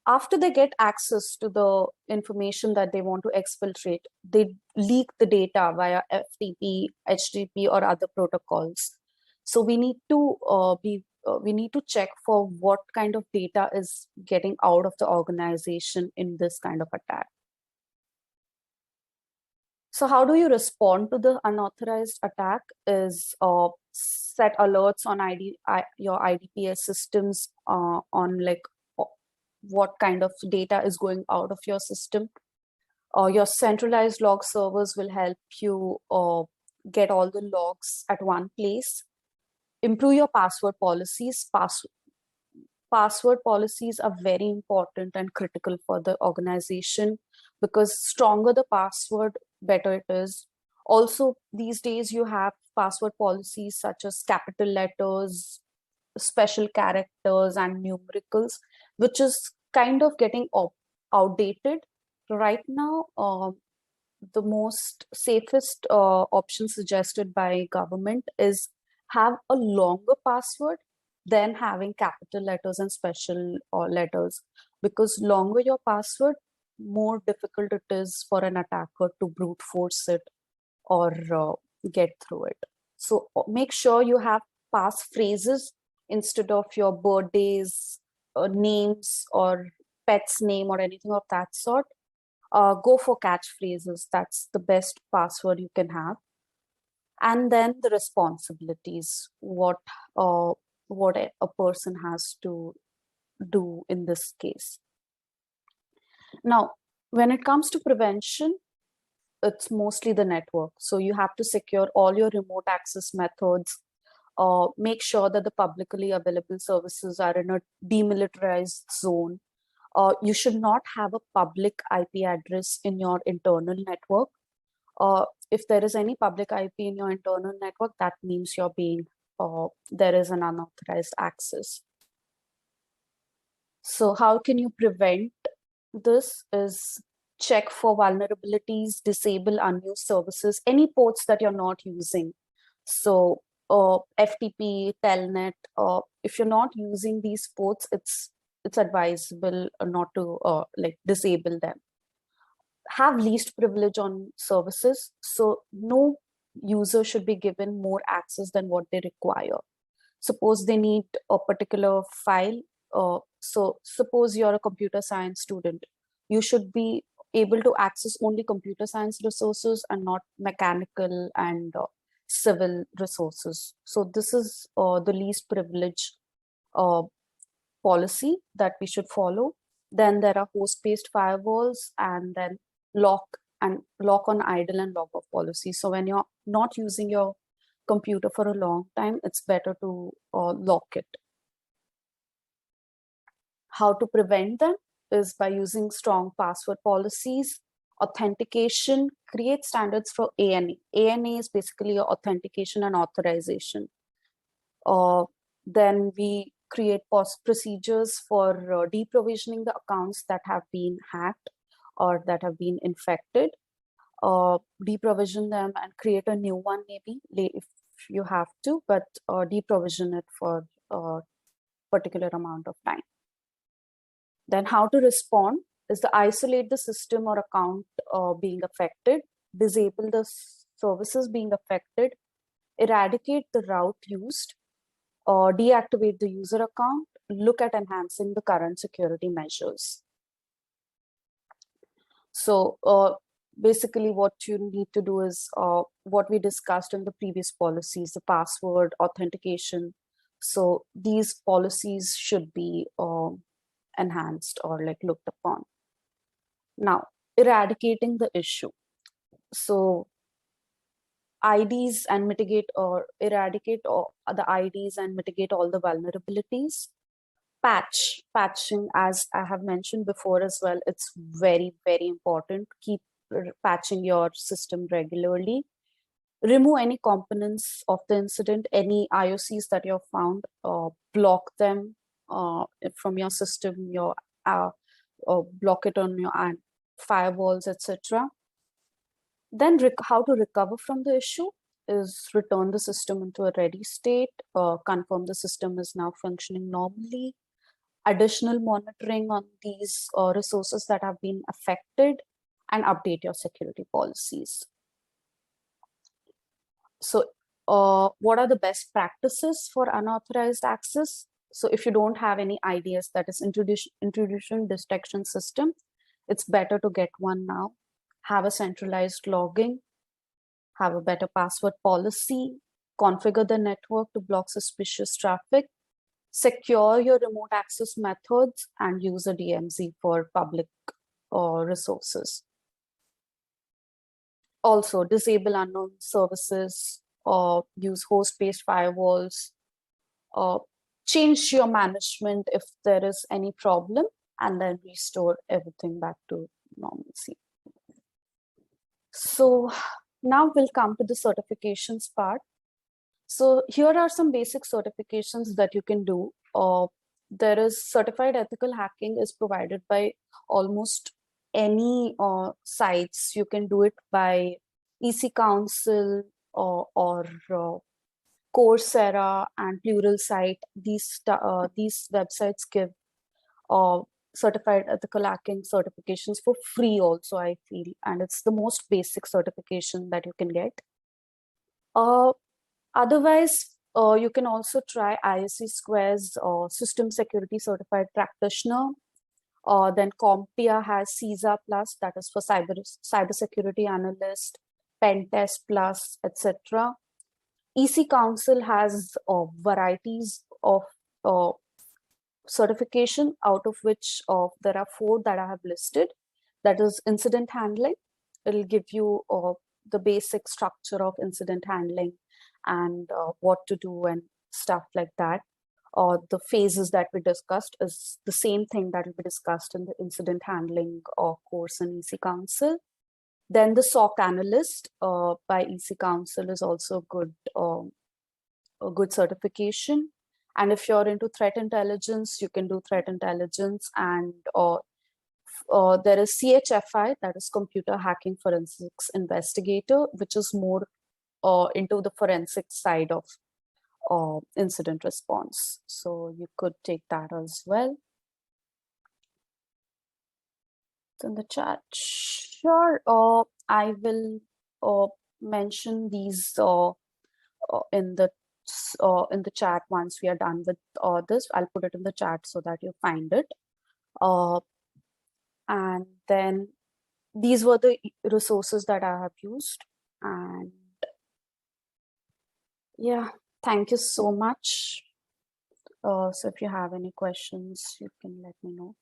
After they get access to the information that they want to exfiltrate, they leak the data via FTP, HTTP, or other protocols. So we need to check for what kind of data is getting out of the organization in this kind of attack. So how do you respond to the unauthorized attack is set alerts on your IDPS systems on like what kind of data is going out of your system. Your centralized log servers will help you get all the logs at one place. Improve your password policies. Password policies are very important and critical for the organization because stronger the password, better it is. Also, these days you have password policies such as capital letters, special characters, and numericals, which is kind of getting outdated. Right now, the most safest option suggested by government is have a longer password than having capital letters and special letters, because longer your password, more difficult it is for an attacker to brute force it or get through it. So make sure you have passphrases instead of your birthdays, names, or pet's name or anything of that sort. Go for catchphrases. That's the best password you can have. And then the responsibilities, what a person has to do in this case. Now, when it comes to prevention, it's mostly the network. So you have to secure all your remote access methods. Make sure that the publicly available services are in a demilitarized zone. You should not have a public IP address in your internal network. If there is any public IP in your internal network, that means there is an unauthorized access. So how can you prevent this is check for vulnerabilities, disable unused services, any ports that you're not using. So FTP, Telnet, if you're not using these ports, it's advisable not to disable them. Have least privilege on services. So no user should be given more access than what they require. Suppose they need a particular file. So suppose you're a computer science student, you should be able to access only computer science resources and not mechanical and civil resources. So this is the least privilege policy that we should follow. Then there are host-based firewalls, and then lock on idle and log off policy. So when you're not using your computer for a long time, it's better to lock it. How to prevent them is by using strong password policies, authentication, create standards for ANA. ANA is basically your authentication and authorization. Then we create procedures for deprovisioning the accounts that have been hacked or that have been infected. Deprovision them and create a new one maybe if you have to, but deprovision it for a particular amount of time. Then how to respond is to isolate the system or account being affected, disable the services being affected, eradicate the route used, or deactivate the user account, look at enhancing the current security measures. So basically what you need to do is what we discussed in the previous policies, the password, authentication. So these policies should be enhanced or like looked upon. Now, eradicating the issue. So IDs and mitigate or eradicate the IDs and mitigate all the vulnerabilities. Patching, as I have mentioned before as well, it's very, very important. Keep patching your system regularly. Remove any components of the incident, any IOCs that you have found, block them from your system, your block it on your firewalls, etc. Then how to recover from the issue is return the system into a ready state, confirm the system is now functioning normally, additional monitoring on these resources that have been affected, and update your security policies. So what are the best practices for unauthorized access? So if you don't have any IDS, that is intrusion detection system, it's better to get one now. Have a centralized logging, have a better password policy, configure the network to block suspicious traffic, secure your remote access methods, and use a DMZ for public resources. Also, disable unknown services, or use host-based firewalls, change your management if there is any problem, and then restore everything back to normalcy. So now we'll come to the certifications part. So here are some basic certifications that you can do. There is certified ethical hacking is provided by almost any sites. You can do it by EC Council or Coursera and Pluralsight. These websites give certified ethical hacking certifications for free also, I feel, and it's the most basic certification that you can get. Otherwise, you can also try ISC Square's System Security Certified Practitioner. Then CompTIA has CISA Plus, that is for cybersecurity analyst, Pen Test Plus, etc. EC Council has varieties of certification, out of which there are 4 that I have listed. That is incident handling. It'll give you the basic structure of incident handling and what to do and stuff like that. The phases that we discussed is the same thing that will be discussed in the incident handling course in EC Council. Then the SOC analyst by EC Council is also a good certification. And if you're into threat intelligence, you can do threat intelligence. And there is CHFI, that is Computer Hacking Forensics Investigator, which is more into the forensic side of incident response. So you could take that as well. It's in the chat. Sure, I will mention these in the chat once we are done with this. I'll put it in the chat so that you find it. And then these were the resources that I have used. And yeah, thank you so much. So if you have any questions, you can let me know.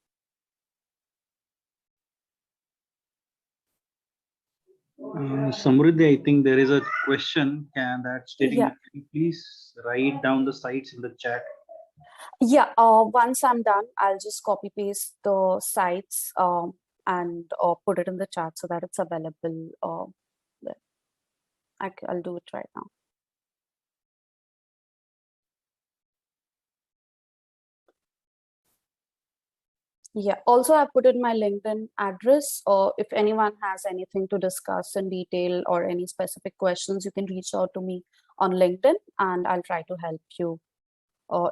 Samruddhi, I think there is a question that's stating Yeah. that can you please write down the sites in the chat. Yeah, once I'm done, I'll just copy paste the sites and put it in the chat so that it's available. There. I'll do it right now. Yeah, also I put in my LinkedIn address, or if anyone has anything to discuss in detail or any specific questions, you can reach out to me on LinkedIn and I'll try to help you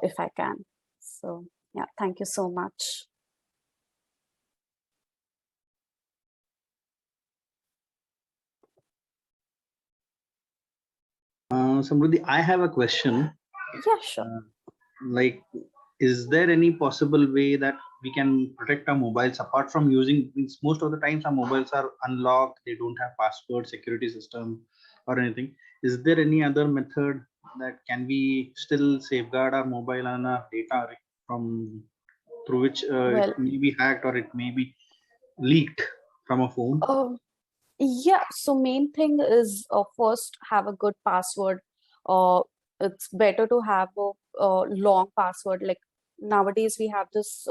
if I can. So yeah, thank you so much. Samruddhi, I have a question. Yeah, sure. Like, is there any possible way that we can protect our mobiles apart from using, means most of the times our mobiles are unlocked, they don't have password, security system or anything. Is there any other method that can we still safeguard our mobile and our data from through which it Well, may be hacked or it may be leaked from a phone? yeah, so main thing is first have a good password. It's better to have a long password. Like nowadays we have this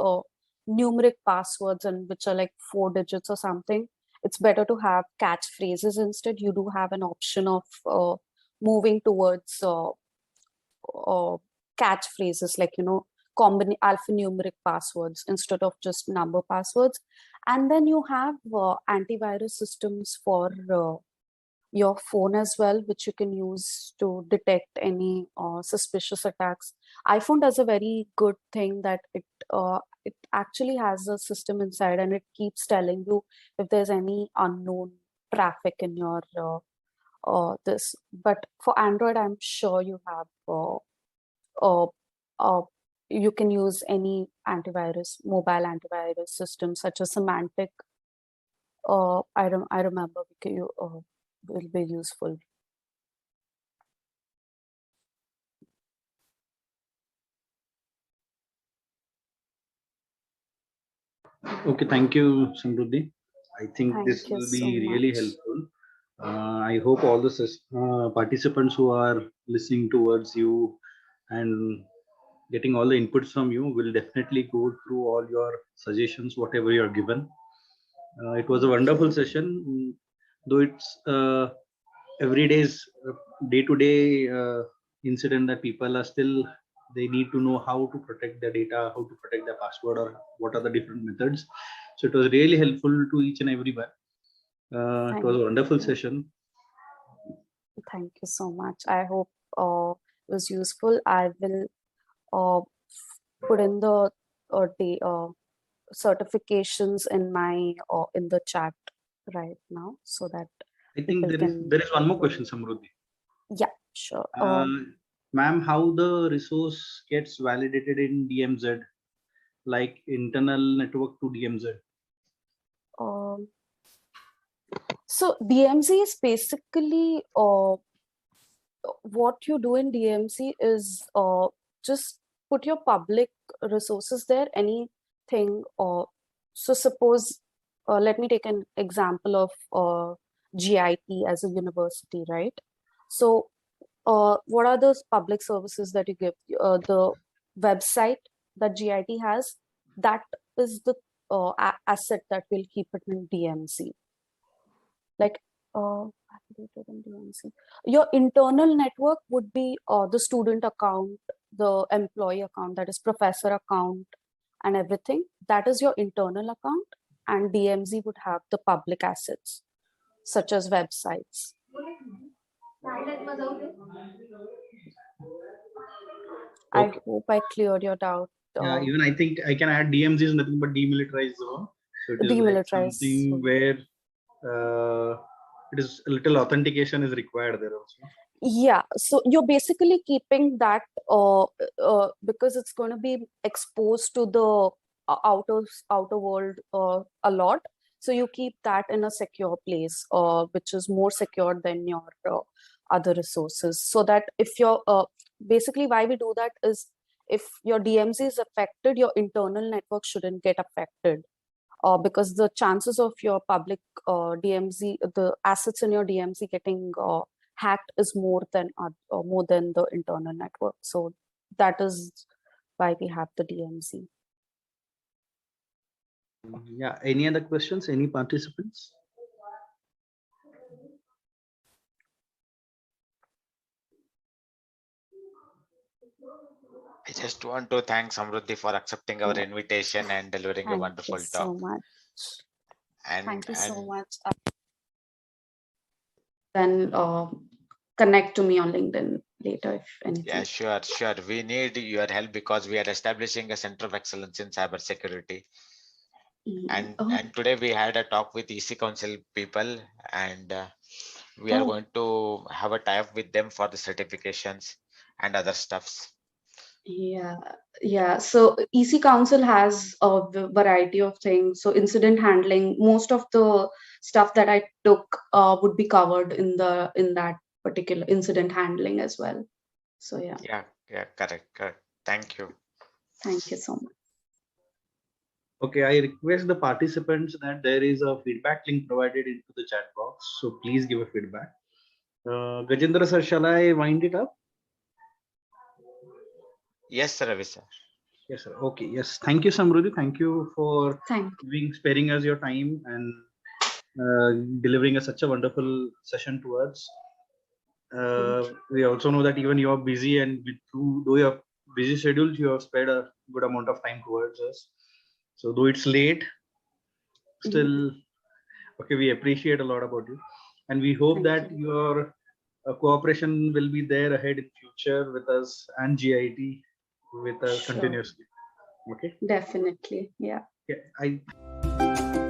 numeric passwords and which are like 4 digits or something. It's better to have catchphrases instead. You do have an option of moving towards catchphrases like alphanumeric passwords instead of just number passwords. And then you have antivirus systems for your phone as well, which you can use to detect any suspicious attacks. iPhone does a very good thing that it actually has a system inside and it keeps telling you if there's any unknown traffic in your this. But for Android, I'm sure you have uh, uh, you can use any mobile antivirus system such as Semantic. I remember will be useful. Okay, thank you, Samruddhi. I think this Thank you will so be really much. helpful. I hope all the participants who are listening towards you and getting all the inputs from you will definitely go through all your suggestions, whatever you are given. It was a wonderful session, though it's every day's day-to-day incident that people are still, they need to know how to protect their data, how to protect their password, or what are the different methods. So it was really helpful to each and everyone. It was a wonderful session. Thank you so much. I hope it was useful. I will put in the certifications in my in the chat right now so that I think people can. there is one more question, Samruddhi. Yeah, sure. Ma'am, how the resource gets validated in DMZ, like internal network to DMZ? So DMZ is basically what you do in DMZ is just put your public resources there, anything. So suppose, let me take an example of GIT as a university, right? So what are those public services that you give? The website that GIT has, that is the asset that will keep it in DMZ. Like your internal network would be the student account, the employee account, that is professor account and everything. That is your internal account, and DMZ would have the public assets such as websites. I hope I cleared your doubt. Yeah, even I think I can add DMZ is nothing but demilitarized zone. So it is like Demilitarized. something where it is a little authentication is required there also. Yeah, so you're basically keeping that because it's going to be exposed to the outer world a lot. So you keep that in a secure place, which is more secure than your other resources. So that if you're basically, why we do that is if your DMZ is affected, your internal network shouldn't get affected. because the chances of your public DMZ, the assets in your DMZ getting hacked is more than the internal network. So that is why we have the DMZ. Yeah. Any other questions? Any participants? I just want to thank Samruddhi for accepting our invitation and delivering a Thank wonderful you talk. so much. And, Thank you so and much. Then connect to me on LinkedIn later if anything. yeah, sure. We need your help because we are establishing a center of excellence in cybersecurity. And today we had a talk with EC Council people, and we are going to have a tie-up with them for the certifications and other stuffs. Yeah. So EC Council has a variety of things. So incident handling, most of the stuff that I took would be covered in that particular incident handling as well. So yeah. Yeah, correct. Thank you. Thank you so much. Okay, I request the participants that there is a feedback link provided into the chat box. So please give a feedback. Gajendra sir, shall I wind it up? Yes, sir, Ravi sir. Yes, sir. Okay. Yes. Thank you, Samruddhi. Thank you for sparing us your time and delivering such a wonderful session to us. We also know that even you are busy, and though you have busy schedules, you have spared a good amount of time towards us. So though it's late, still, okay, we appreciate a lot about you, and we hope that your cooperation will be there ahead in future with us and GIT with us continuously. Okay. Definitely. Yeah. Yeah.